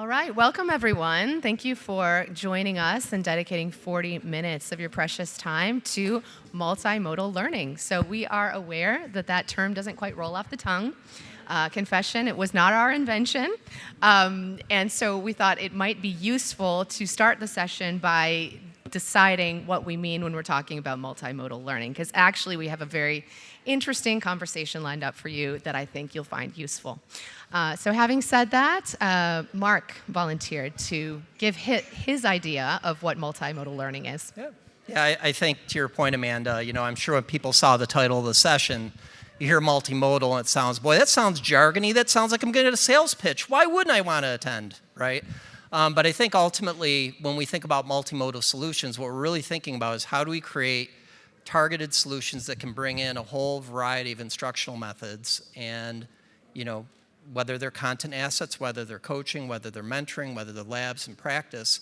All right, welcome everyone. Thank you for joining us and dedicating 40 minutes of your precious time to multimodal learning. So we are aware that that term doesn't quite roll off the tongue. Confession, it was not our invention. And so we thought it might be useful to start the session by deciding what we mean when we're talking about multimodal learning, because actually we have a very interesting conversation lined up for you that I think you'll find useful. So having said that, Mark volunteered to give his idea of what multimodal learning is. Yeah, I think to your point, Amanda, I'm sure when people saw the title of the session, you hear multimodal and it sounds, boy, that sounds jargony. That sounds like I'm going to get a sales pitch. Why wouldn't I want to attend, right? But I think ultimately, when we think about multimodal solutions, what we're really thinking about is how do we create targeted solutions that can bring in a whole variety of instructional methods and, whether they're content assets, whether they're coaching, whether they're mentoring, whether they're labs and practice,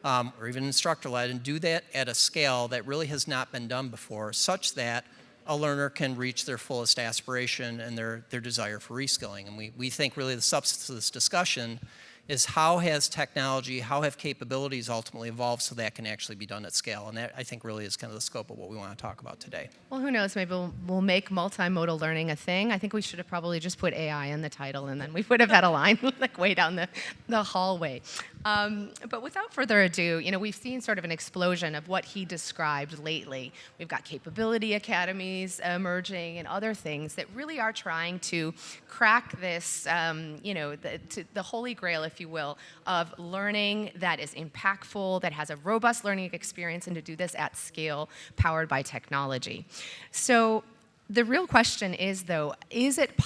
or even instructor-led, and do that at a scale that really has not been done before, such that a learner can reach their fullest aspiration and their desire for reskilling. And we think really the substance of this discussion is how has technology, how have capabilities ultimately evolved so that can actually be done at scale. And that, I think, really is kind of the scope of what we want to talk about today. Well, who knows? Maybe we'll make multimodal learning a thing. I think we should have probably just put AI in the title, and then we would have had a line like way down the hallway. But without further ado, we've seen sort of an explosion of what he described lately. We've got capability academies emerging and other things that really are trying to crack this, the holy grail, if you will, of learning that is impactful, that has a robust learning experience, and to do this at scale, powered by technology. So the real question is, though, is it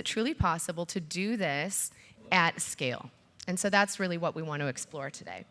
truly possible to do this at scale? And so that's really what we want to explore today.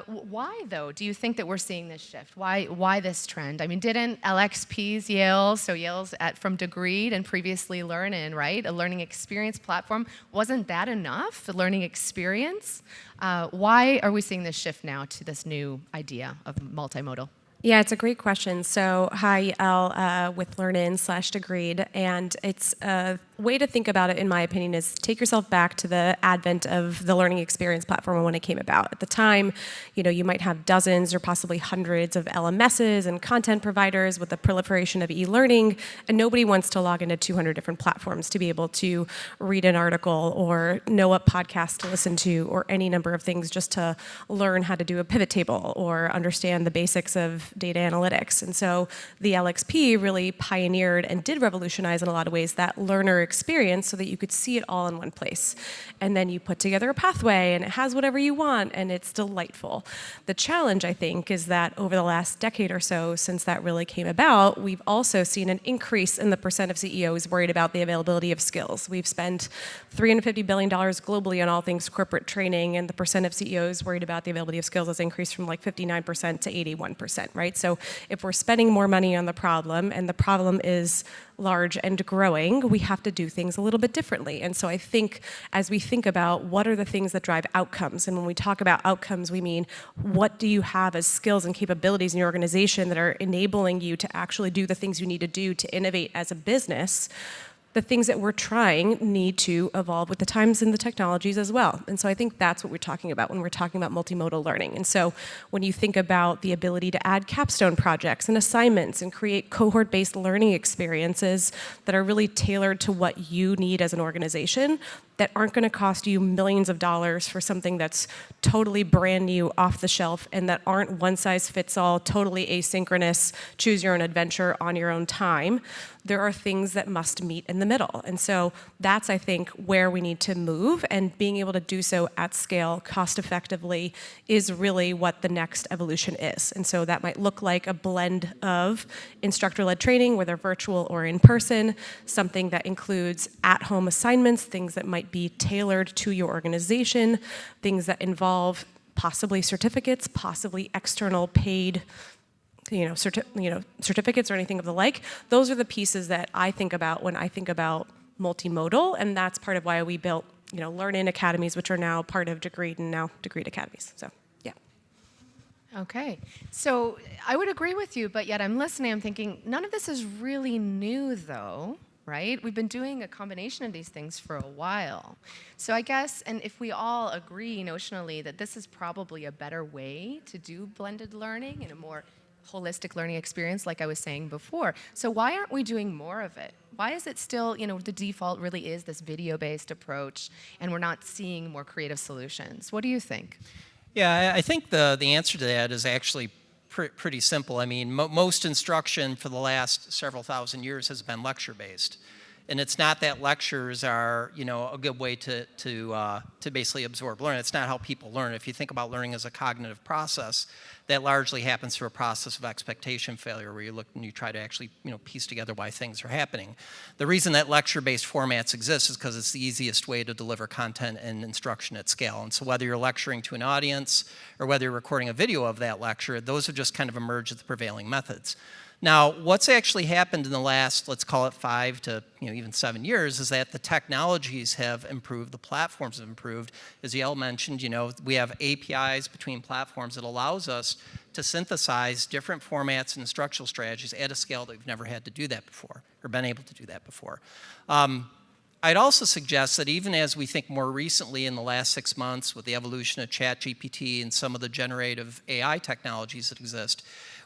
Why, though, do you think that we're seeing this shift? Why this trend? I mean, didn't LXP's Yael, so Yael's from Degreed and previously LearnIn, right? A learning experience platform. Wasn't that enough, the learning experience? Why are we seeing this shift now to this new idea of multimodal? Yeah, it's a great question. So, hi, Yael, with LearnIn/Degreed, and it's a way to think about it, in my opinion, is take yourself back to the advent of the learning experience platform when it came about. At the time, you might have dozens or possibly hundreds of LMSs and content providers with the proliferation of e-learning, and nobody wants to log into 200 different platforms to be able to read an article or know what podcast to listen to or any number of things just to learn how to do a pivot table or understand the basics of data analytics. And so the LXP really pioneered and did revolutionize in a lot of ways that learner experience so that you could see it all in one place. And then you put together a pathway and it has whatever you want and it's delightful. The challenge, I think, is that over the last decade or so since that really came about, we've also seen an increase in the percent of CEOs worried about the availability of skills. We've spent $350 billion globally on all things corporate training, and the percent of CEOs worried about the availability of skills has increased from like 59% to 81%, right? So if we're spending more money on the problem, and the problem is large and growing, we have to do things a little bit differently. And so I think as we think about what are the things that drive outcomes, and when we talk about outcomes, we mean what do you have as skills and capabilities in your organization that are enabling you to actually do the things you need to do to innovate as a business. The things that we're trying need to evolve with the times and the technologies as well. And so I think that's what we're talking about when we're talking about multimodal learning. And so when you think about the ability to add capstone projects and assignments and create cohort-based learning experiences that are really tailored to what you need as an organization, that aren't going to cost you millions of dollars for something that's totally brand new, off the shelf, and that aren't one-size-fits-all, totally asynchronous, choose your own adventure on your own time. There are things that must meet in the middle. And so that's, I think, where we need to move, and being able to do so at scale, cost-effectively, is really what the next evolution is. And so that might look like a blend of instructor-led training, whether virtual or in person, something that includes at-home assignments, things that might be tailored to your organization, things that involve possibly certificates, possibly external paid certificates or anything of the like. Those are the pieces that I think about when I think about multimodal, and that's part of why we built LearnIn academies, which are now part of Degreed and now Degreed academies. So yeah. Okay, so I would agree with you, but yet I'm listening, I'm thinking, none of this is really new, though. right? We've been doing a combination of these things for a while. So I guess, and if we all agree notionally that this is probably a better way to do blended learning and a more holistic learning experience, like I was saying before. So why aren't we doing more of it? Why is it still, the default really is this video-based approach, and we're not seeing more creative solutions? What do you think? Yeah, I think the answer to that is actually pretty simple. I mean, most instruction for the last several thousand years has been lecture-based. And it's not that lectures are, a good way to basically absorb learning. It's not how people learn. If you think about learning as a cognitive process, that largely happens through a process of expectation failure, where you look and you try to actually, piece together why things are happening. The reason that lecture-based formats exist is because it's the easiest way to deliver content and instruction at scale. And so whether you're lecturing to an audience or whether you're recording a video of that lecture, those have just kind of emerged as the prevailing methods. Now, what's actually happened in the last, let's call it 5 to even 7 years, is that the technologies have improved, the platforms have improved. As Yael mentioned, we have APIs between platforms that allows us to synthesize different formats and instructional strategies at a scale that we've never had to do that before, or been able to do that before. I'd also suggest that even as we think more recently in the last 6 months with the evolution of ChatGPT and some of the generative AI technologies that exist,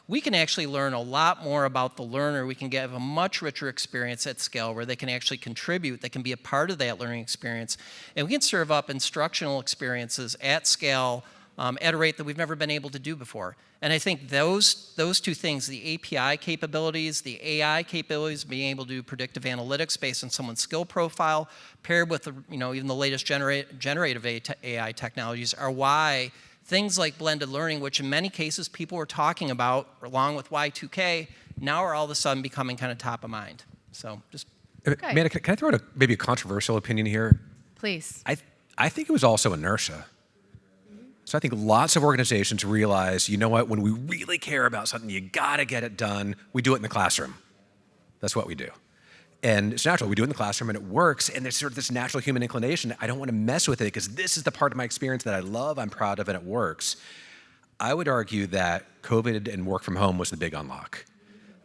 we can actually learn a lot more about the learner. We can give a much richer experience at scale where they can actually contribute, they can be a part of that learning experience, and we can serve up instructional experiences at scale at a rate that we've never been able to do before. And I think those two things, the API capabilities, the AI capabilities, being able to do predictive analytics based on someone's skill profile, paired with even the latest generative AI technologies, are why things like blended learning, which in many cases people were talking about, along with Y2K, now are all of a sudden becoming kind of top of mind. So just... Okay. Amanda, can I throw out maybe a controversial opinion here? Please. I think it was also inertia. So I think lots of organizations realize, you know what, when we really care about something, you gotta get it done, we do it in the classroom. That's what we do. And it's natural, we do it in the classroom and it works, and there's sort of this natural human inclination, I don't want to mess with it because this is the part of my experience that I love, I'm proud of, and it works. I would argue that COVID and work from home was the big unlock.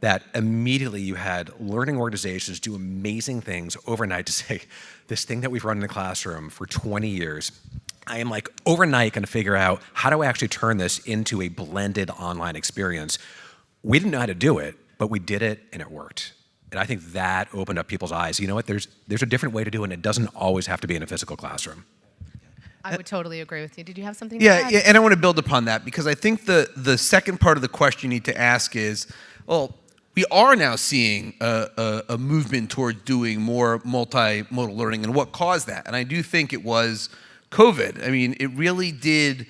That immediately you had learning organizations do amazing things overnight to say, this thing that we've run in the classroom for 20 years, I am like overnight going to figure out how do I actually turn this into a blended online experience. We didn't know how to do it, but we did it and it worked. And I think that opened up people's eyes. You know what, there's a different way to do it, and it doesn't always have to be in a physical classroom. I would totally agree with you. Did you have something to add? Yeah, and I want to build upon that because I think the second part of the question you need to ask is, well, we are now seeing a movement towards doing more multimodal learning, and what caused that? And I do think it was COVID. I mean, it really did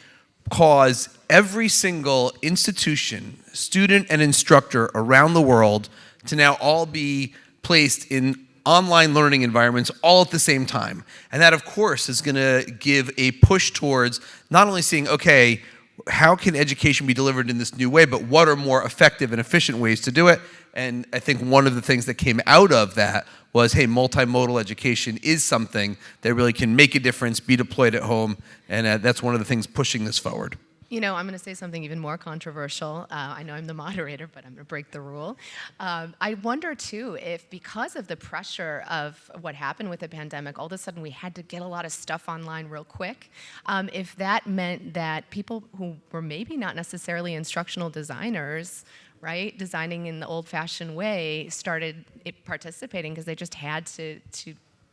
cause every single institution, student and instructor around the world to now all be placed in online learning environments all at the same time. And that, of course, is going to give a push towards not only seeing, okay, how can education be delivered in this new way, but what are more effective and efficient ways to do it? And I think one of the things that came out of that was, hey, multimodal education is something that really can make a difference, be deployed at home, and that's one of the things pushing this forward. I'm going to say something even more controversial. I know I'm the moderator, but I'm going to break the rule. I wonder, too, if because of the pressure of what happened with the pandemic, all of a sudden we had to get a lot of stuff online real quick, if that meant that people who were maybe not necessarily instructional designers, right, designing in the old-fashioned way, started participating because they just had to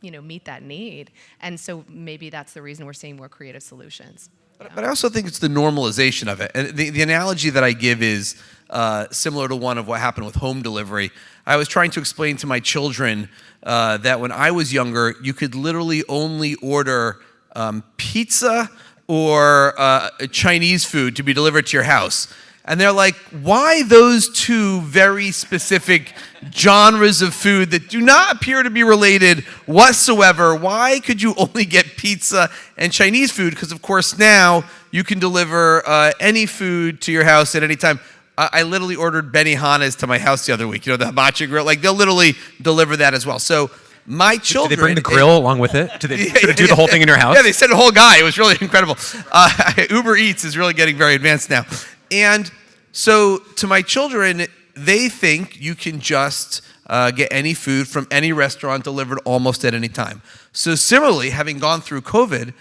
meet that need. And so maybe that's the reason we're seeing more creative solutions. But I also think it's the normalization of it. And the analogy that I give is similar to one of what happened with home delivery. I was trying to explain to my children that when I was younger, you could literally only order pizza or Chinese food to be delivered to your house. And they're like, why those two very specific genres of food that do not appear to be related whatsoever? Why could you only get pizza and Chinese food? Because, of course, now you can deliver any food to your house at any time. I literally ordered Benihanas to my house the other week. The hibachi grill. Like, they'll literally deliver that as well. So my children... Did they bring the grill along with it? Did they do the whole thing in your house? Yeah, they sent a whole guy. It was really incredible. Uber Eats is really getting very advanced now. And so to my children, they think you can just get any food from any restaurant delivered almost at any time. So similarly, having gone through COVID,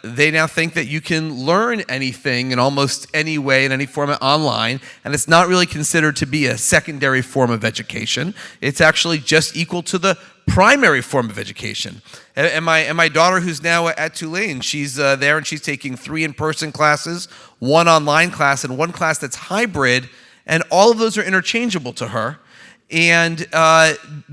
they now think that you can learn anything in almost any way, in any format online, and it's not really considered to be a secondary form of education. It's actually just equal to the primary form of education. And my daughter, who's now at Tulane, she's there and she's taking 3 in-person classes, 1 online class, and 1 class that's hybrid, and all of those are interchangeable to her. And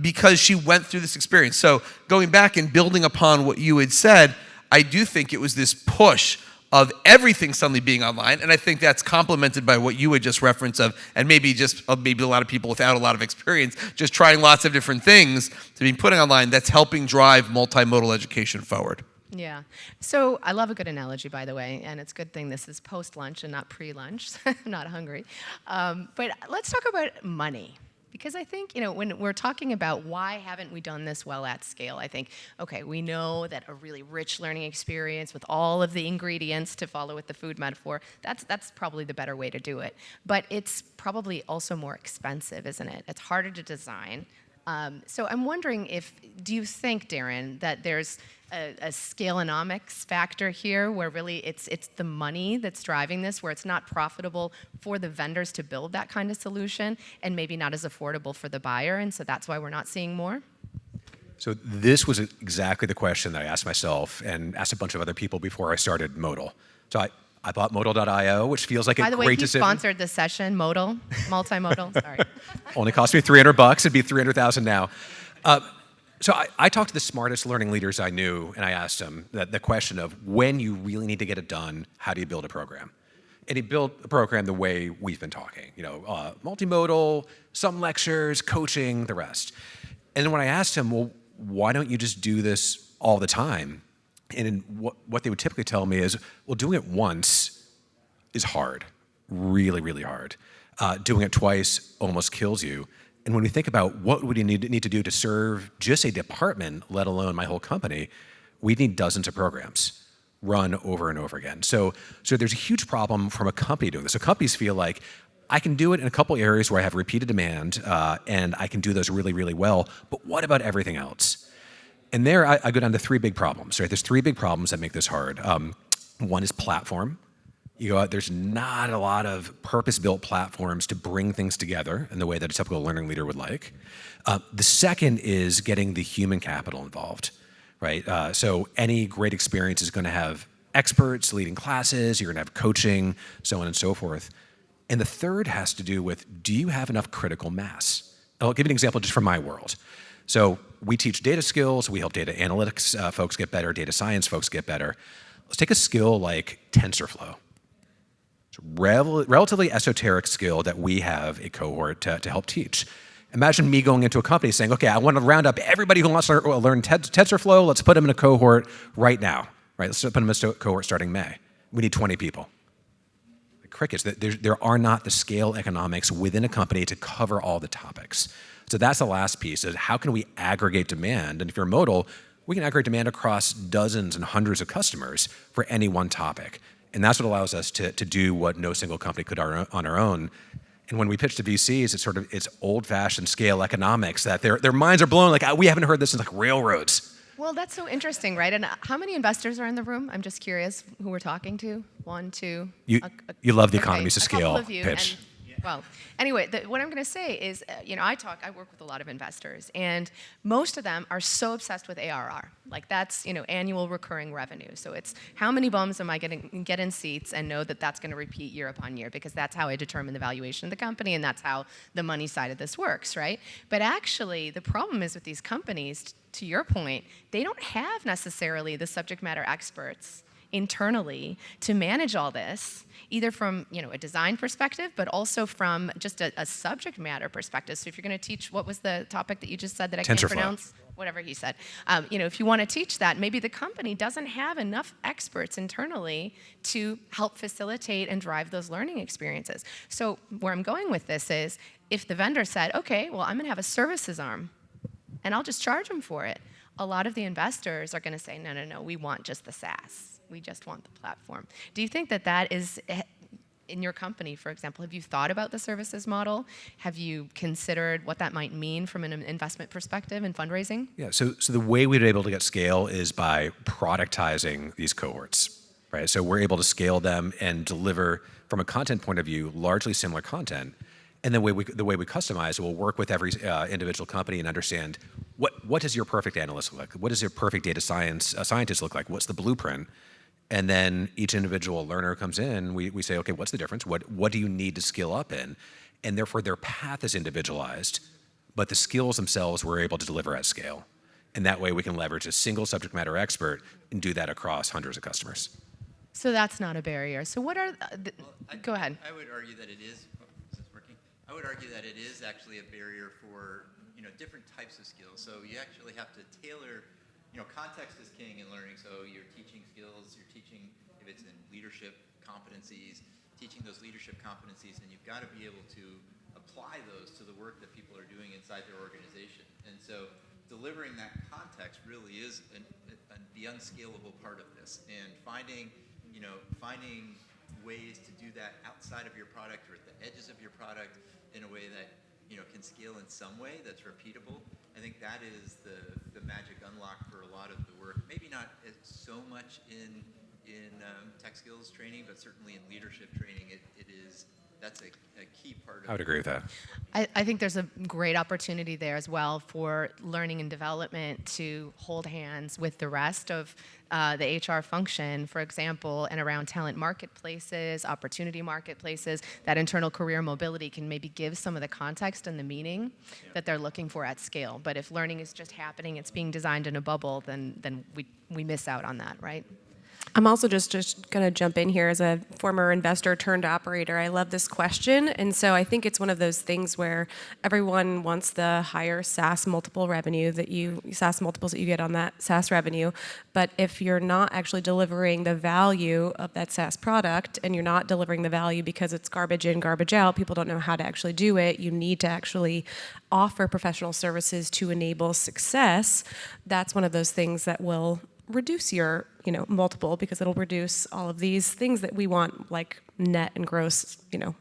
because she went through this experience. So going back and building upon what you had said, I do think it was this push of everything suddenly being online, and I think that's complemented by what you had just referenced of, and maybe a lot of people without a lot of experience, just trying lots of different things to be putting online. That's helping drive multimodal education forward. Yeah. So I love a good analogy, by the way, and it's a good thing this is post-lunch and not pre-lunch. I'm not hungry. But let's talk about money. Because I think, when we're talking about why haven't we done this well at scale, I think, okay, we know that a really rich learning experience with all of the ingredients, to follow with the food metaphor, that's probably the better way to do it. But it's probably also more expensive, isn't it? It's harder to design. So I'm wondering do you think, Darren, that there's a scaleonomics factor here where really it's the money that's driving this, where it's not profitable for the vendors to build that kind of solution and maybe not as affordable for the buyer, and so that's why we're not seeing more? So this was exactly the question that I asked myself and asked a bunch of other people before I started Modal. So I bought Modal.io, which feels like a great decision. By the way, he sponsored this session, Modal, Multi-Modal, sorry. Only cost me $300, it'd be $300,000 now. So I talked to the smartest learning leaders I knew, and I asked them the question of when you really need to get it done, how do you build a program? And he built a program the way we've been talking, multimodal, some lectures, coaching, the rest. And then when I asked him, well, why don't you just do this all the time? And what they would typically tell me is, well, doing it once is hard, really, really hard. Doing it twice almost kills you. And when we think about what would you need to do to serve just a department, let alone my whole company, we need dozens of programs run over and over again. So there's a huge problem from a company doing this. So companies feel like, I can do it in a couple areas where I have repeated demand, and I can do those really, really well, but what about everything else? And there, I go down to 3 big problems, right? There's 3 big problems that make this hard. One is platform. There's not a lot of purpose-built platforms to bring things together in the way that a typical learning leader would like. The second is getting the human capital involved, right? So any great experience is going to have experts leading classes, you're going to have coaching, so on and so forth. And the third has to do with, do you have enough critical mass? I'll give you an example just from my world. So we teach data skills, we help data analytics folks get better, data science folks get better. Let's take a skill like TensorFlow. It's a relatively esoteric skill that we have a cohort to help teach. Imagine me going into a company saying, okay, I want to round up everybody who wants to learn TensorFlow, let's put them in a cohort right now. Right? Let's put them in a cohort starting May. We need 20 people. Crickets, there are not the scale economics within a company to cover all the topics. So that's the last piece, is how can we aggregate demand? And if you're Modal, we can aggregate demand across dozens and hundreds of customers for any one topic. And that's what allows us to do what no single company could on our own. And when we pitch to VCs, it's old-fashioned scale economics that their minds are blown, like, we haven't heard this since like railroads. Well, that's so interesting, right? And how many investors are in the room? I'm just curious who we're talking to. 1, 2. You love the economies of scale pitch. Well, anyway, what I'm going to say is, I work with a lot of investors, and most of them are so obsessed with ARR. Like that's, annual recurring revenue. So it's how many bums am I going to get in seats and know that that's going to repeat year upon year, because that's how I determine the valuation of the company, and that's how the money side of this works, right? But actually, the problem is with these companies, to your point, they don't have necessarily the subject matter experts internally to manage all this, either from a design perspective, but also from just a subject matter perspective. So if you're going to teach, what was the topic that you just said that I can't pronounce? Whatever he said. If you want to teach that, maybe the company doesn't have enough experts internally to help facilitate and drive those learning experiences. So where I'm going with this is, if the vendor said, okay, well, I'm going to have a services arm, and I'll just charge them for it, a lot of the investors are going to say, no, we want just the SaaS. We just want the platform. Do you think that is in your company, for example, have you thought about the services model? Have you considered what that might mean from an investment perspective and fundraising? Yeah, so the way we're able to get scale is by productizing these cohorts, right? So we're able to scale them and deliver, from a content point of view, largely similar content. And then the way we customize, we'll work with every individual company and understand what does your perfect analyst look like? What does your perfect data scientist look like? What's the blueprint? And then each individual learner comes in, we say, okay, what's the difference? What do you need to skill up in? And therefore their path is individualized, but the skills themselves we're able to deliver at scale. And that way we can leverage a single subject matter expert and do that across hundreds of customers. So that's not a barrier. So what are, go ahead. I would argue that it is, is this working? I would argue that it is actually a barrier for, different types of skills. So you actually have to tailor, context is king in learning. So you're teaching skills, you're teaching, if it's in leadership competencies, teaching those leadership competencies, and you've got to be able to apply those to the work that people are doing inside their organization. And so delivering that context really is the unscalable part of this. And finding ways to do that outside of your product or at the edges of your product in a way that can scale in some way that's repeatable. I think that is the magic unlock for a lot of the work. Maybe not so much in tech skills training, but certainly in leadership training, that's a key part of it. I would agree with that. I think there's a great opportunity there as well for learning and development to hold hands with the rest of the HR function, for example, and around talent marketplaces, opportunity marketplaces. That internal career mobility can maybe give some of the context and the meaning that they're looking for at scale. But if learning is just happening, it's being designed in a bubble, then we miss out on that, right? I'm also just going to jump in here as a former investor turned operator. I love this question. And so I think it's one of those things where everyone wants the higher SaaS multiple revenue SaaS multiples that you get on that SaaS revenue. But if you're not actually delivering the value of that SaaS product and you're not delivering the value because it's garbage in, garbage out, people don't know how to actually do it, you need to actually offer professional services to enable success. That's one of those things that will reduce your multiple, because it'll reduce all of these things that we want, like net and gross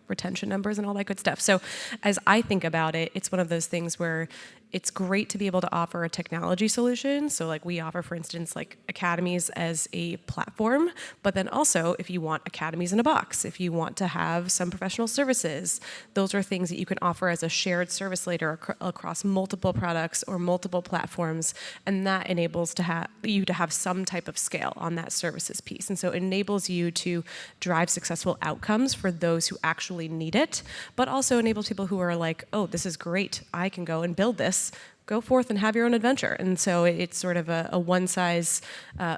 retention numbers and all that good stuff. So as I think about it, it's one of those things where it's great to be able to offer a technology solution. So like we offer, for instance, like academies as a platform, but then also if you want academies in a box, if you want to have some professional services, those are things that you can offer as a shared service later across multiple products or multiple platforms. And that enables you to have some type of scale on that services piece. And so it enables you to drive successful outcomes for those who actually need it, but also enables people who are like, oh, this is great, I can go and build this. Go forth and have your own adventure. And so it's sort of a one size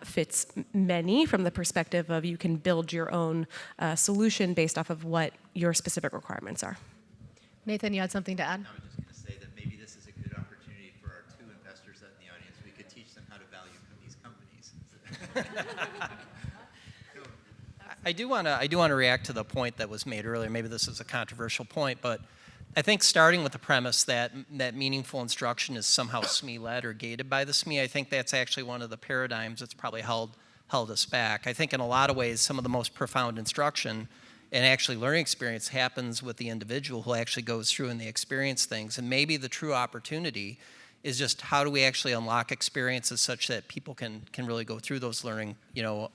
fits many from the perspective of you can build your own solution based off of what your specific requirements are. Nathan, you had something to add? I was just going to say that maybe this is a good opportunity for our two investors in the audience. We could teach them how to value these companies. I do want to react to the point that was made earlier. Maybe this is a controversial point, but I think starting with the premise that meaningful instruction is somehow SME-led or gated by the SME, I think that's actually one of the paradigms that's probably held us back. I think in a lot of ways, some of the most profound instruction and actually learning experience happens with the individual who actually goes through and they experience things. And maybe the true opportunity is just how do we actually unlock experiences such that people can really go through those learning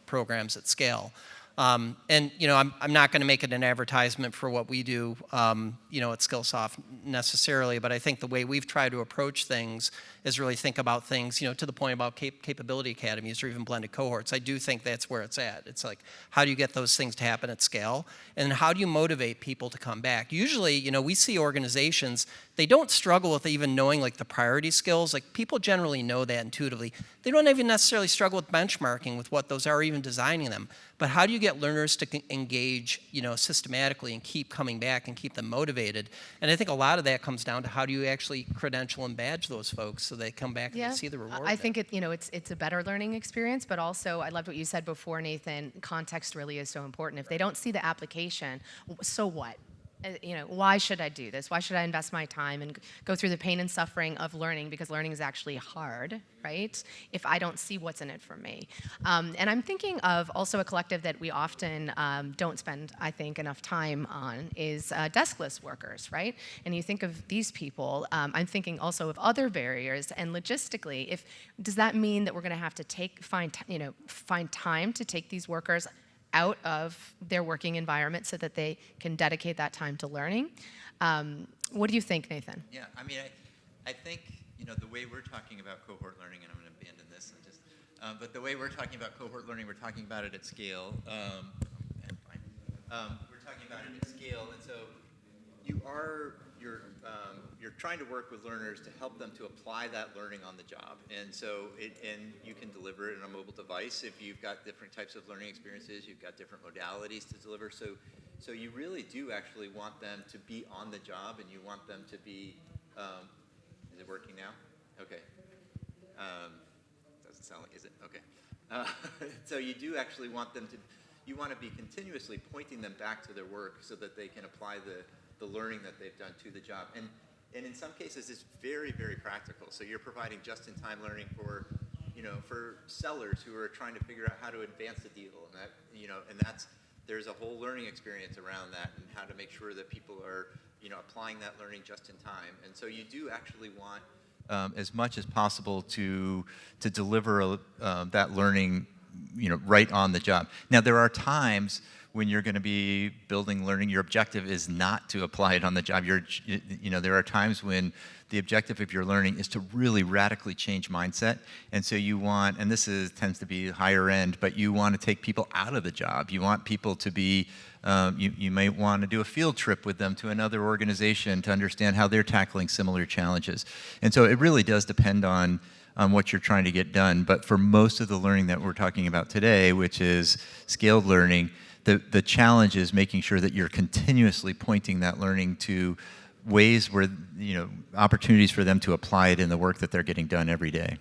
programs at scale. I'm not going to make it an advertisement for what we do, at Skillsoft necessarily, but I think the way we've tried to approach things is really think about things, to the point about capability academies or even blended cohorts. I do think that's where it's at. It's like, how do you get those things to happen at scale? And how do you motivate people to come back? Usually, we see organizations, they don't struggle with even knowing like the priority skills. Like people generally know that intuitively. They don't even necessarily struggle with benchmarking with what those are, or even designing them. But how do you get learners to engage, systematically and keep coming back and keep them motivated? And I think a lot of that comes down to how do you actually credential and badge those folks so they come back and see the reward. I think it's a better learning experience, but also I loved what you said before, Nathan. Context really is so important. If they don't see the application, so what? why should I do this? Why should I invest my time and go through the pain and suffering of learning, because learning is actually hard, right? If I don't see what's in it for me. And I'm thinking of also a collective that we often don't spend, I think, enough time on is deskless workers, right? And you think of these people, I'm thinking also of other barriers, and logistically, does that mean that we're going to have to find time to take these workers out of their working environment so that they can dedicate that time to learning? What do you think, Nathan? Yeah, I mean, I think, the way we're talking about cohort learning, and I'm going to abandon this, but the way we're talking about cohort learning, we're talking about it at scale. We're talking about it at scale, and so you're trying to work with learners to help them to apply that learning on the job, and so you can deliver it on a mobile device if you've got different types of learning experiences, you've got different modalities to deliver. So you really do actually want them to be on the job, and you want them to be. Is it working now? Okay. Doesn't sound like, is it? Okay. So you do actually want them to. You want to be continuously pointing them back to their work so that they can apply the learning that they've done to the job. And in some cases, it's very, very practical. So you're providing just-in-time learning for sellers who are trying to figure out how to advance a deal, and there's a whole learning experience around that, and how to make sure that people are applying that learning just in time. And so you do actually want as much as possible to deliver that learning right on the job. Now, there are times when you're going to be building learning, your objective is not to apply it on the job. There are times when the objective of your learning is to really radically change mindset. And so you want, and tends to be higher end, but you want to take people out of the job. You want people to be, you may want to do a field trip with them to another organization to understand how they're tackling similar challenges. And so it really does depend on what you're trying to get done. But for most of the learning that we're talking about today, which is scaled learning, the challenge is making sure that you're continuously pointing that learning to ways where, opportunities for them to apply it in the work that they're getting done every day.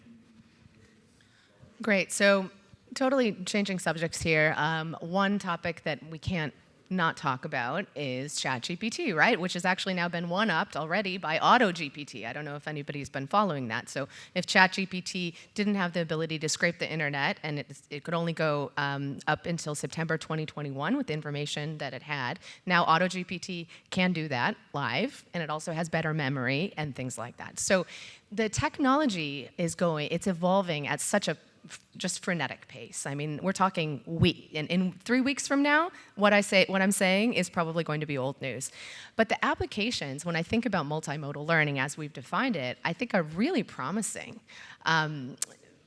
Great. So totally changing subjects here. One topic that we can't not talk about is ChatGPT, right? Which has actually now been one-upped already by AutoGPT. I don't know if anybody's been following that. So if ChatGPT didn't have the ability to scrape the internet, and it could only go up until September 2021 with the information that it had, now AutoGPT can do that live, and it also has better memory and things like that. So the technology it's evolving at such a just frenetic pace. I mean, we're talking in 3 weeks from now, what I'm saying is probably going to be old news. But the applications, when I think about multimodal learning as we've defined it, I think are really promising.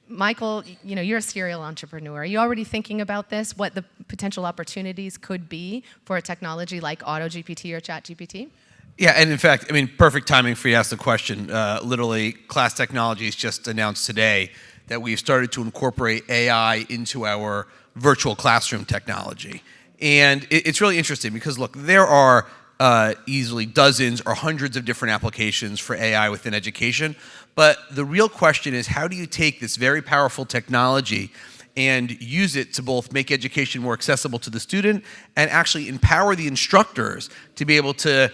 Michael, you're a serial entrepreneur. Are you already thinking about this, what the potential opportunities could be for a technology like AutoGPT or ChatGPT? Yeah, and in fact, perfect timing for you to ask the question. Literally, Class Technologies just announced today that we've started to incorporate AI into our virtual classroom technology. And it's really interesting because, look, there are easily dozens or hundreds of different applications for AI within education. But the real question is, how do you take this very powerful technology and use it to both make education more accessible to the student and actually empower the instructors to be able to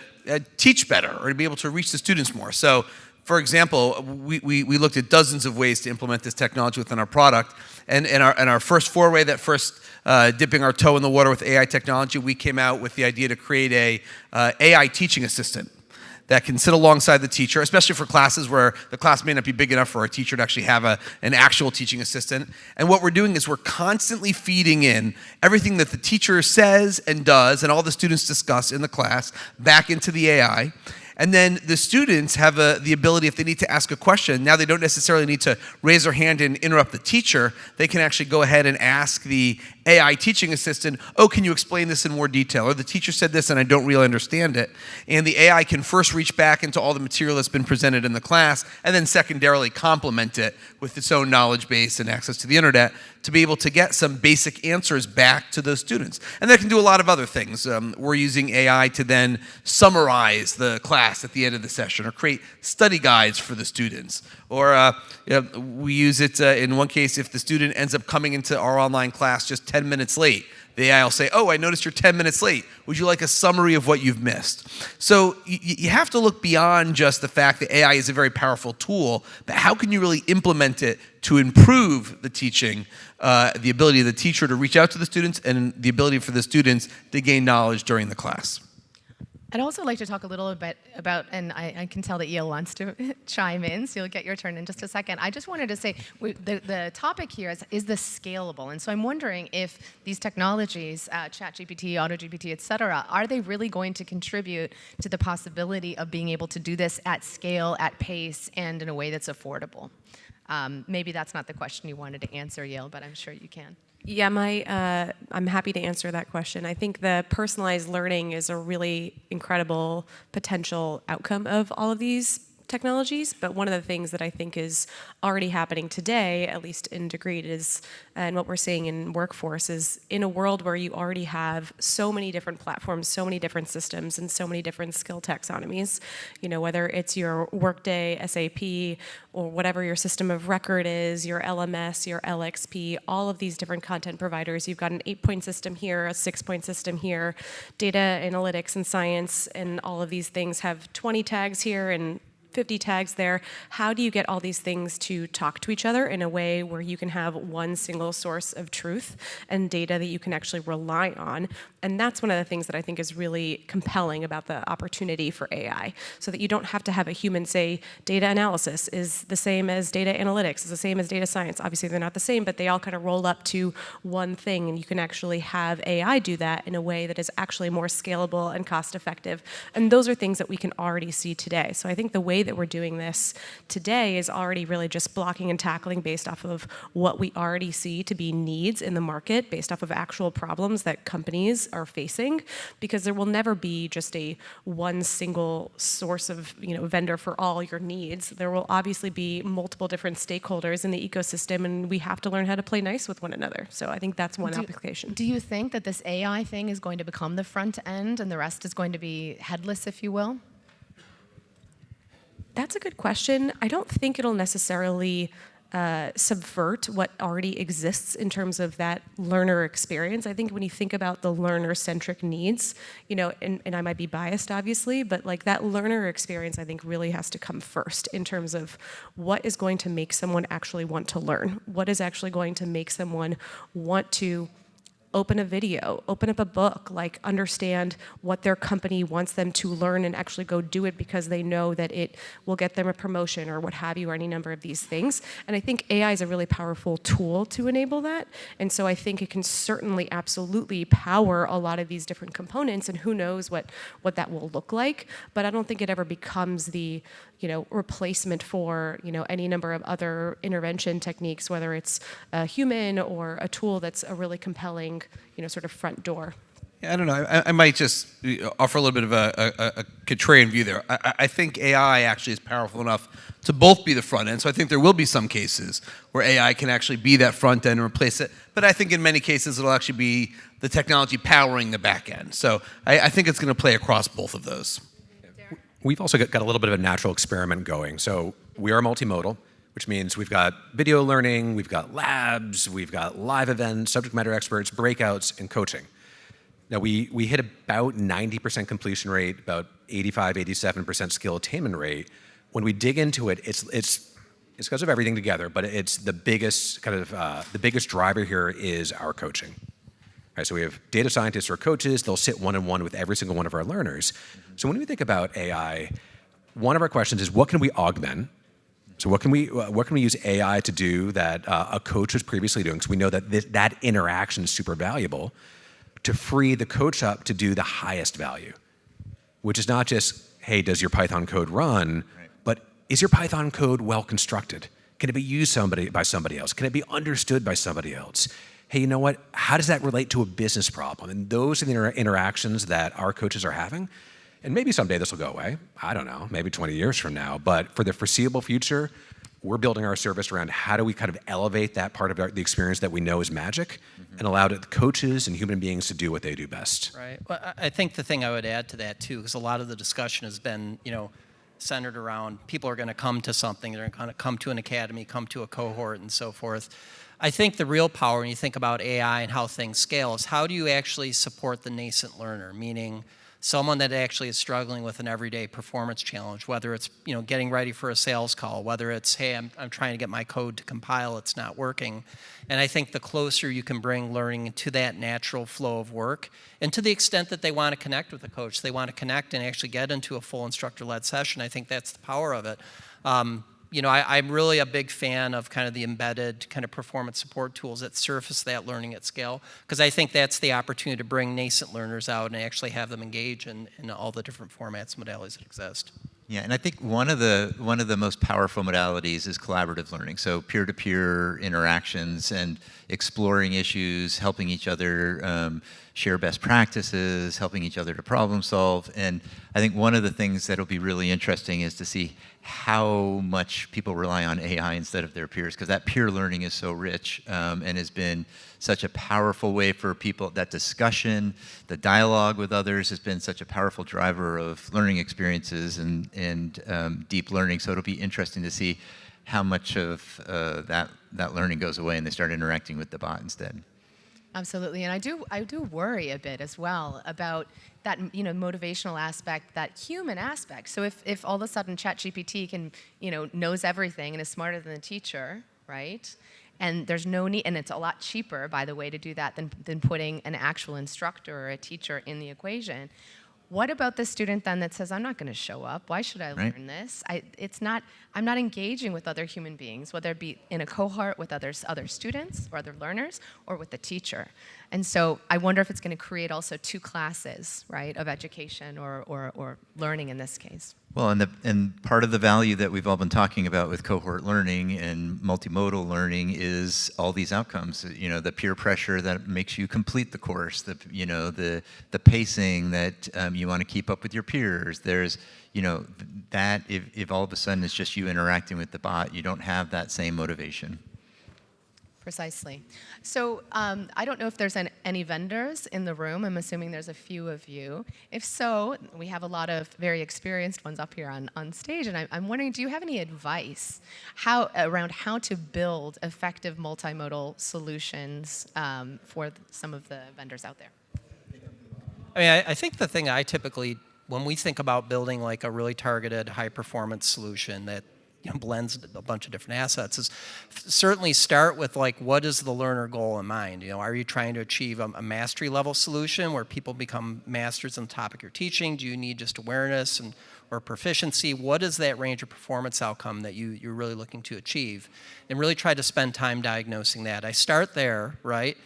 teach better or to be able to reach the students more? So, for example, we looked at dozens of ways to implement this technology within our product. And in our first foray, dipping our toe in the water with AI technology, we came out with the idea to create a AI teaching assistant that can sit alongside the teacher, especially for classes where the class may not be big enough for a teacher to actually have an actual teaching assistant. And what we're doing is we're constantly feeding in everything that the teacher says and does and all the students discuss in the class back into the AI. And then the students have the ability, if they need to ask a question, now they don't necessarily need to raise their hand and interrupt the teacher. They can actually go ahead and ask the AI teaching assistant, oh, can you explain this in more detail? Or the teacher said this and I don't really understand it. And the AI can first reach back into all the material that's been presented in the class, and then secondarily complement it with its own knowledge base and access to the internet to be able to get some basic answers back to those students. And that can do a lot of other things. We're using AI to then summarize the class class at the end of the session, or create study guides for the students. Or we use it in one case if the student ends up coming into our online class just 10 minutes late. The AI will say, oh, I noticed you're 10 minutes late. Would you like a summary of what you've missed? So you have to look beyond just the fact that AI is a very powerful tool, but how can you really implement it to improve the teaching, the ability of the teacher to reach out to the students, and the ability for the students to gain knowledge during the class? I'd also like to talk a little bit about, and I can tell that Yael wants to chime in, so you'll get your turn in just a second. I just wanted to say, the topic here is the scalable. And so I'm wondering if these technologies, ChatGPT, AutoGPT, et cetera, are they really going to contribute to the possibility of being able to do this at scale, at pace, and in a way that's affordable? Maybe that's not the question you wanted to answer, Yael, but I'm sure you can. Yeah, I'm happy to answer that question. I think the personalized learning is a really incredible potential outcome of all of these technologies, but one of the things that I think is already happening today, at least in Degreed, is, and what we're seeing in workforce, is in a world where you already have so many different platforms, so many different systems, and so many different skill taxonomies, whether it's your Workday, SAP, or whatever your system of record is, your LMS, your LXP, all of these different content providers. You've got an 8-point system here, a 6-point system here, data analytics and science, and all of these things have 20 tags here and 50 tags there. How do you get all these things to talk to each other in a way where you can have one single source of truth and data that you can actually rely on? And that's one of the things that I think is really compelling about the opportunity for AI, so that you don't have to have a human say data analysis is the same as data analytics, is the same as data science. Obviously they're not the same, but they all kind of roll up to one thing, and you can actually have AI do that in a way that is actually more scalable and cost effective. And those are things that we can already see today. So I think the way that we're doing this today is already really just blocking and tackling based off of what we already see to be needs in the market, based off of actual problems that companies are facing, because there will never be just a one single source of vendor for all your needs. There will obviously be multiple different stakeholders in the ecosystem, and we have to learn how to play nice with one another. So I think that's one application. Do you think that this AI thing is going to become the front end and the rest is going to be headless, if you will? That's a good question. I don't think it'll necessarily subvert what already exists in terms of that learner experience. I think when you think about the learner-centric needs, and I might be biased, obviously, but like that learner experience, I think really has to come first in terms of what is going to make someone actually want to learn, what is actually going to make someone want to open a video, open up a book, like understand what their company wants them to learn and actually go do it because they know that it will get them a promotion or what have you, or any number of these things. And I think AI is a really powerful tool to enable that. And so I think it can certainly absolutely power a lot of these different components, and who knows what that will look like. But I don't think it ever becomes the replacement for any number of other intervention techniques, whether it's a human or a tool that's a really compelling sort of front door. Yeah, I don't know. I might just offer a little bit of a contrarian view there. I think AI actually is powerful enough to both be the front end. So I think there will be some cases where AI can actually be that front end and replace it. But I think in many cases it'll actually be the technology powering the back end. So I think it's going to play across both of those. We've also got a little bit of a natural experiment going. So we are multimodal, which means we've got video learning, we've got labs, we've got live events, subject matter experts, breakouts, and coaching. Now we hit about 90% completion rate, about 85, 87% skill attainment rate. When we dig into it, it's because of everything together, but it's the biggest the biggest driver here is our coaching. Right, so we have data scientists or coaches. They'll sit one-on-one with every single one of our learners. So when we think about AI, one of our questions is, what can we augment? So what can we use AI to do that a coach was previously doing? So we know that that interaction is super valuable to free the coach up to do the highest value, which is not just, hey, does your Python code run, but is your Python code well constructed? Can it be used by somebody else? Can it be understood by somebody else? Hey, you know what? How does that relate to a business problem? And those are the interactions that our coaches are having. And maybe someday this will go away. I don't know, maybe 20 years from now. But for the foreseeable future, we're building our service around how do we kind of elevate that part of the experience that we know is magic and allow the coaches and human beings to do what they do best. Right. Well, I think the thing I would add to that too, because a lot of the discussion has been, centered around people are going to come to something, they're going to come to an academy, come to a cohort, and so forth. I think the real power when you think about AI and how things scale is how do you actually support the nascent learner, meaning someone that actually is struggling with an everyday performance challenge, whether it's getting ready for a sales call, whether it's, hey, I'm trying to get my code to compile, it's not working. And I think the closer you can bring learning to that natural flow of work, and to the extent that they want to connect with a coach, they want to connect and actually get into a full instructor-led session, I think that's the power of it. I'm really a big fan of kind of the embedded kind of performance support tools that surface that learning at scale, because I think that's the opportunity to bring nascent learners out and actually have them engage in all the different formats and modalities that exist. Yeah, and I think one of the most powerful modalities is collaborative learning. So peer-to-peer interactions and exploring issues, helping each other share best practices, helping each other to problem solve. And I think one of the things that'll be really interesting is to see how much people rely on AI instead of their peers, because that peer learning is so rich and has been such a powerful way for people. That discussion, the dialogue with others has been such a powerful driver of learning experiences and deep learning. So it'll be interesting to see how much of that learning goes away and they start interacting with the bot instead. Absolutely, and I do worry a bit as well about that motivational aspect, that human aspect. So if all of a sudden ChatGPT can knows everything and is smarter than the teacher, right? And there's no need, and it's a lot cheaper, by the way, to do that than putting an actual instructor or a teacher in the equation. What about the student then that says, I'm not going to show up, why should I learn this? I'm not engaging with other human beings, whether it be in a cohort with other students or other learners or with the teacher. And so I wonder if it's going to create also two classes, right, of education or learning in this case. Well, and part of the value that we've all been talking about with cohort learning and multimodal learning is all these outcomes. The peer pressure that makes you complete the course, the pacing that you want to keep up with your peers. There's that if all of a sudden it's just you interacting with the bot, you don't have that same motivation. Precisely. So I don't know if there's any vendors in the room. I'm assuming there's a few of you. If so, we have a lot of very experienced ones up here on stage, and I'm wondering, do you have any advice around how to build effective multimodal solutions for some of the vendors out there? I mean, I think the thing I typically, when we think about building like a really targeted high-performance solution that blends a bunch of different assets, is certainly start with like, what is the learner goal in mind? Are you trying to achieve a mastery level solution where people become masters in the topic you're teaching? Do you need just awareness or proficiency? What is that range of performance outcome that you're really looking to achieve? And really try to spend time diagnosing that. I start there, right?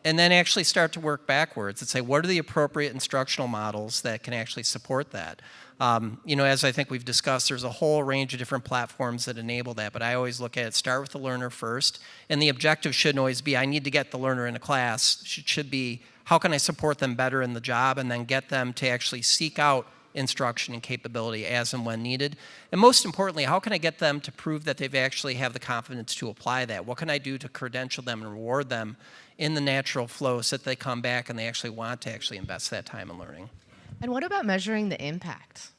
And then actually start to work backwards and say, what are the appropriate instructional models that can actually support that? As I think we've discussed, there's a whole range of different platforms that enable that, but I always look at it, start with the learner first, and the objective shouldn't always be, I need to get the learner in a class. It should be, how can I support them better in the job, and then get them to actually seek out instruction and capability as and when needed. And most importantly, how can I get them to prove that they've actually have the confidence to apply that? What can I do to credential them and reward them in the natural flow so that they come back and they actually want to actually invest that time in learning? And what about measuring the impact,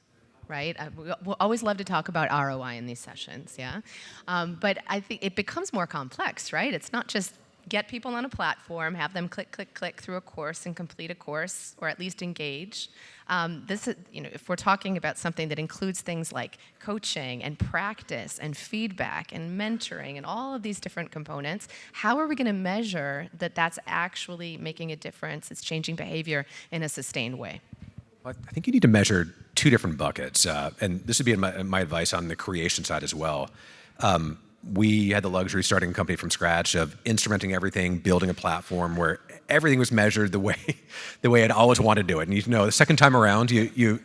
right? We always love to talk about ROI in these sessions, yeah? But I think it becomes more complex, right? It's not just get people on a platform, have them click, click, click through a course and complete a course, or at least engage. This is, if we're talking about something that includes things like coaching and practice and feedback and mentoring and all of these different components, how are we going to measure that that's actually making a difference, it's changing behavior in a sustained way? I think you need to measure two different buckets, and this would be my advice on the creation side as well. We had the luxury starting a company from scratch of instrumenting everything, building a platform where everything was measured the way I'd always wanted to do it. And the second time around, you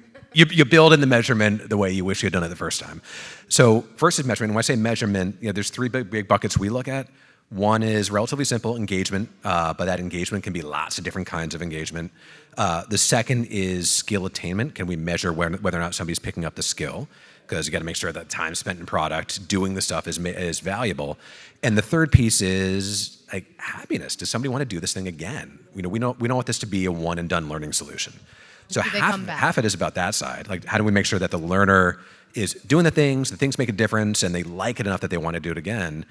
build in the measurement the way you wish you had done it the first time. So first is measurement. When I say measurement, there's three big buckets we look at. One is relatively simple, engagement, but that engagement can be lots of different kinds of engagement. The second is skill attainment. Can we measure whether or not somebody's picking up the skill? because you got to make sure that time spent in product doing the stuff is valuable. And the third piece is like happiness. Does somebody want to do this thing again? We don't want this to be a one and done learning solution. So half it is about that side. Like, how do we make sure that the learner is doing the things make a difference, and they like it enough that they want to do it again?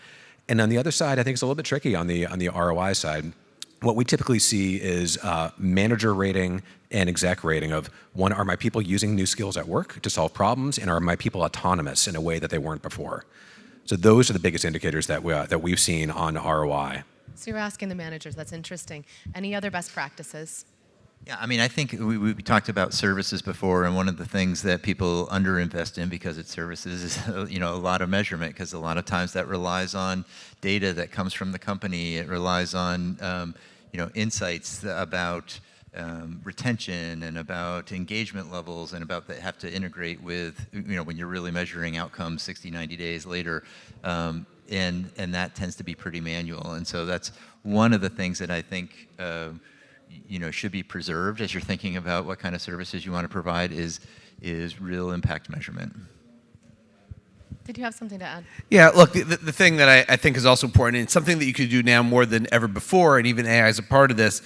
And on the other side, I think it's a little bit tricky on the ROI side. What we typically see is manager rating and exec rating of, one, are my people using new skills at work to solve problems, and are my people autonomous in a way that they weren't before? So those are the biggest indicators that we've seen on ROI. So you're asking the managers. That's interesting. Any other best practices? Yeah, I mean, I think we talked about services before, and one of the things that people underinvest in because it's services is, a lot of measurement, because a lot of times that relies on data that comes from the company. It relies on, insights about retention and about engagement levels, and about that have to integrate with, when you're really measuring outcomes 60, 90 days later. And that tends to be pretty manual. And so that's one of the things that I think should be preserved as you're thinking about what kind of services you want to provide is real impact measurement. Did you have something to add? Yeah, look, the thing that I think is also important, and it's something that you could do now more than ever before, and even AI is a part of this.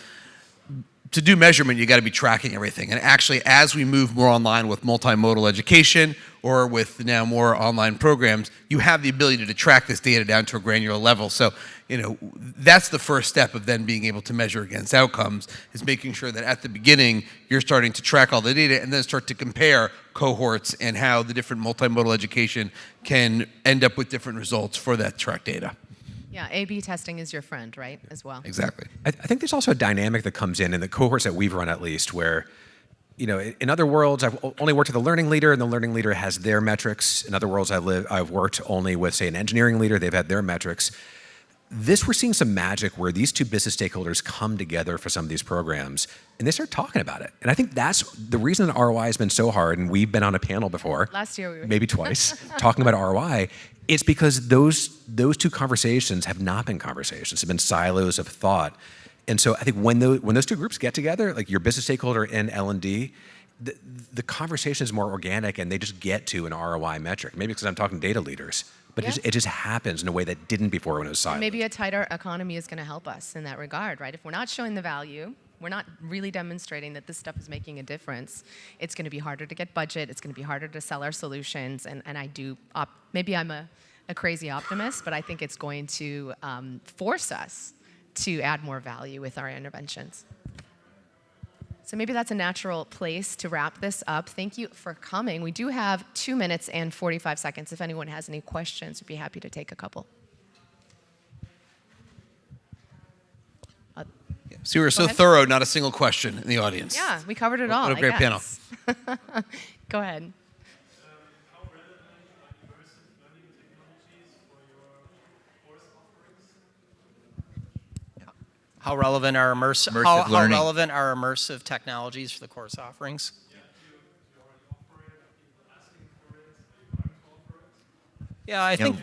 To do measurement, you got to be tracking everything. And actually, as we move more online with multimodal education, or with now more online programs, you have the ability to track this data down to a granular level. So, that's the first step of then being able to measure against outcomes, is making sure that at the beginning, you're starting to track all the data and then start to compare cohorts and how the different multimodal education can end up with different results for that track data. Yeah, A/B testing is your friend, right, as well? Exactly. I think there's also a dynamic that comes in the cohorts that we've run, at least, where, in other worlds, I've only worked with a learning leader, and the learning leader has their metrics. In other worlds, I've worked only with, say, an engineering leader. They've had their metrics. We're seeing some magic where these two business stakeholders come together for some of these programs, and they start talking about it. And I think that's the reason that ROI has been so hard, and we've been on a panel before. Last year we were. Maybe twice, talking about ROI. It's because those two conversations have not been conversations. They've been silos of thought. And so I think when those two groups get together, like your business stakeholder and L&D, the conversation is more organic, and they just get to an ROI metric. Maybe because I'm talking data leaders. But it just happens in a way that didn't before when it was siloed. Maybe a tighter economy is going to help us in that regard, right? If we're not showing the value, we're not really demonstrating that this stuff is making a difference, it's going to be harder to get budget, it's going to be harder to sell our solutions, and maybe I'm a crazy optimist, but I think it's going to force us to add more value with our interventions. So maybe that's a natural place to wrap this up. Thank you for coming. We do have 2 minutes and 45 seconds. If anyone has any questions, we'd be happy to take a couple. So we were so thorough, not a single question in the audience. Yeah, we covered it all. What a great panel. Go ahead. How relevant are immersive technologies for the course offerings? Yeah, I think.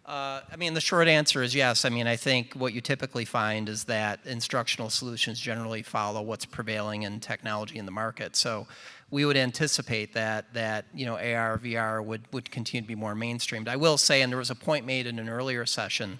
The short answer is yes. I think what you typically find is that instructional solutions generally follow what's prevailing in technology in the market. So we would anticipate that AR, VR would continue to be more mainstreamed. I will say, and there was a point made in an earlier session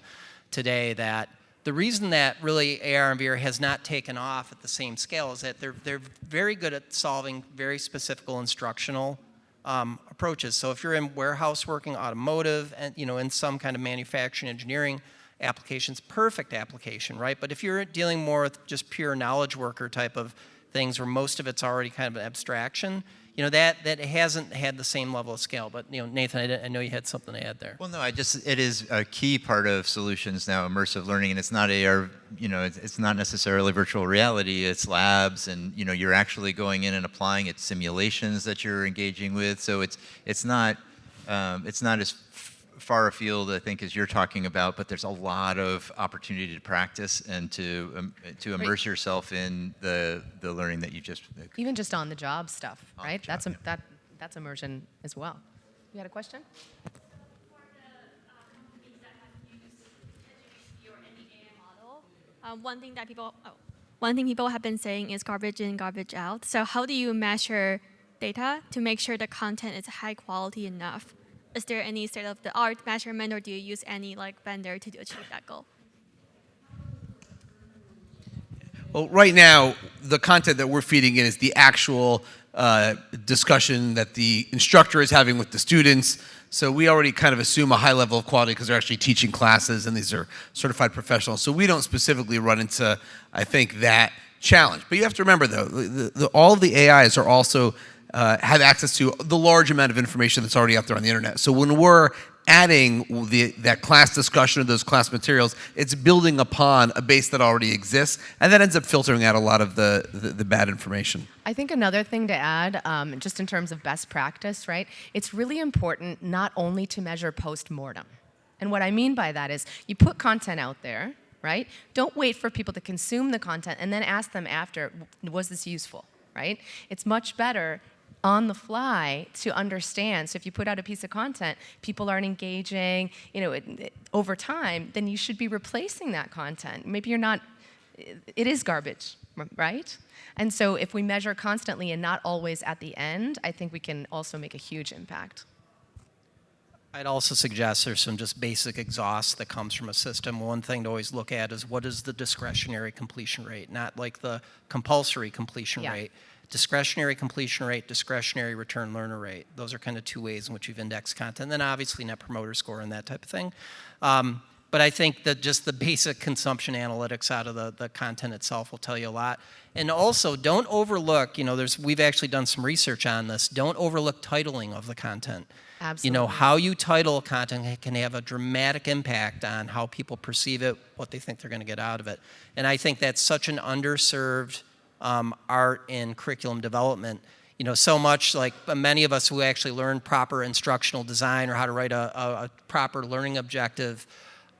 today, that the reason that really AR and VR has not taken off at the same scale is that they're very good at solving very specific instructional approaches. So if you're in warehouse working, automotive, and in some kind of manufacturing engineering applications, perfect application, right? But if you're dealing more with just pure knowledge worker type of things where most of it's already kind of an abstraction, that hasn't had the same level of scale. But Nathan, I know you had something to add there. Well, no, it is a key part of solutions now, immersive learning, and it's not AR, it's not necessarily virtual reality, it's labs, and you're actually going in and applying it, simulations that you're engaging with. So it's not as far afield, I think, as you're talking about, but there's a lot of opportunity to practice and to immerse yourself in the learning that you just even just on the job stuff, right? That's immersion as well. You had a question? For the companies that have used your AI model, one thing people have been saying is garbage in, garbage out. So how do you measure data to make sure the content is high quality enough? Is there any state of the art measurement, or do you use any vendor to achieve that goal? Well, right now, the content that we're feeding in is the actual discussion that the instructor is having with the students. So we already kind of assume a high level of quality because they're actually teaching classes and these are certified professionals. So we don't specifically run into, I think, that challenge. But you have to remember, though, all of the AIs are also have access to the large amount of information that's already out there on the internet. So when we're adding that class discussion or those class materials, it's building upon a base that already exists, and that ends up filtering out a lot of the bad information. I think another thing to add, just in terms of best practice, right? It's really important not only to measure post-mortem. And what I mean by that is you put content out there, right? Don't wait for people to consume the content and then ask them after, was this useful, right? It's much better on the fly to understand. So if you put out a piece of content, people aren't engaging, over time, then you should be replacing that content. Maybe you're not, it is garbage, right? And so if we measure constantly and not always at the end, I think we can also make a huge impact. I'd also suggest there's some just basic exhaust that comes from a system. One thing to always look at is what is the discretionary completion rate, not like the compulsory completion rate. Discretionary completion rate, discretionary return learner rate. Those are kind of two ways in which you've indexed content. And then obviously net promoter score and that type of thing. But I think that just the basic consumption analytics out of the content itself will tell you a lot. And also, don't overlook, we've actually done some research on this, don't overlook titling of the content. Absolutely. How you title content can have a dramatic impact on how people perceive it, what they think they're going to get out of it. And I think that's such an underserved art in curriculum development. So much like many of us who actually learn proper instructional design or how to write a proper learning objective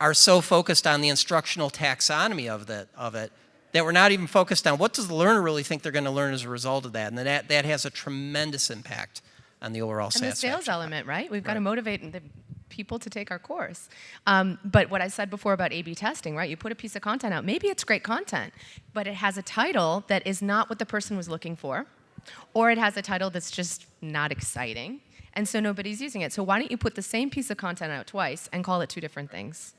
are so focused on the instructional taxonomy of it that we're not even focused on what does the learner really think they're going to learn as a result of that. And that has a tremendous impact on the overall satisfaction. And the sales element, right? We've got to motivate the people to take our course. But what I said before about A/B testing, right? You put a piece of content out. Maybe it's great content, but it has a title that is not what the person was looking for, or it has a title that's just not exciting, and so nobody's using it. So why don't you put the same piece of content out twice and call it two different things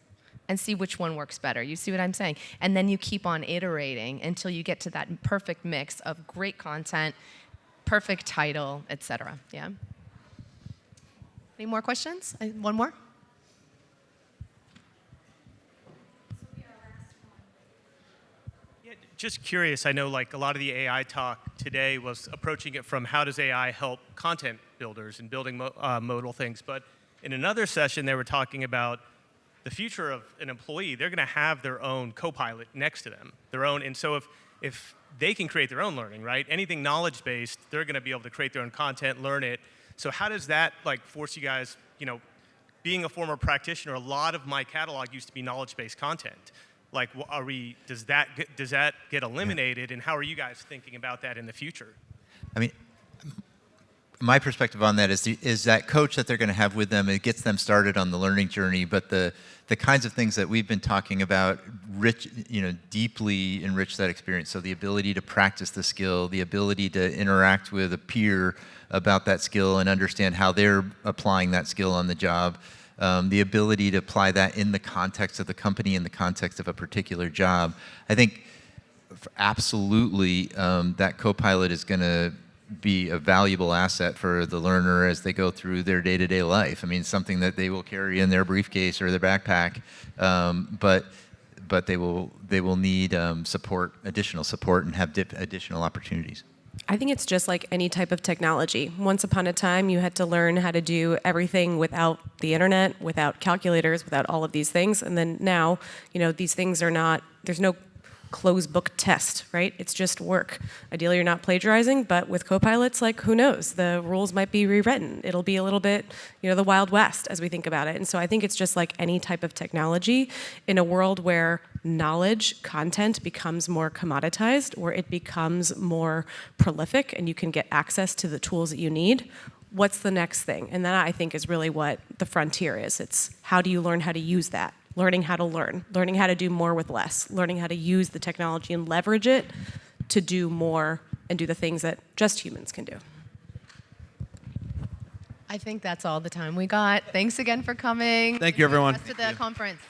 and see which one works better? You see what I'm saying? And then you keep on iterating until you get to that perfect mix of great content, perfect title, etc. Yeah? Any more questions? One more? Yeah, just curious, I know a lot of the AI talk today was approaching it from how does AI help content builders and building modal things, but in another session they were talking about the future of an employee. They're going to have their own co-pilot next to them, and so if they can create their own learning, right? Anything knowledge-based, they're going to be able to create their own content, learn it. So how does that force you guys, being a former practitioner, a lot of my catalog used to be knowledge-based content. Does that get eliminated, and how are you guys thinking about that in the future? I mean, my perspective on that is that coach that they're going to have with them, it gets them started on the learning journey, but the kinds of things that we've been talking about deeply enrich that experience. So the ability to practice the skill, the ability to interact with a peer about that skill and understand how they're applying that skill on the job, the ability to apply that in the context of the company, in the context of a particular job. I think absolutely that co-pilot is going to be a valuable asset for the learner as they go through their day-to-day life. I mean, something that they will carry in their briefcase or their backpack, but they will need additional support, and have additional opportunities. I think it's just like any type of technology. Once upon a time, you had to learn how to do everything without the internet, without calculators, without all of these things. And then now, these things are not, there's no closed book test, right? It's just work. Ideally, you're not plagiarizing, but with co-pilots, who knows? The rules might be rewritten. It'll be a little bit, the Wild West as we think about it. And so I think it's just like any type of technology in a world where knowledge, content becomes more commoditized, where it becomes more prolific and you can get access to the tools that you need. What's the next thing? And that, I think, is really what the frontier is. It's how do you learn how to use that? Learning how to learn, learning how to do more with less, learning how to use the technology and leverage it to do more and do the things that just humans can do. I think that's all the time we got. Thanks again for coming. Thank you, everyone. Enjoy the rest of the conference.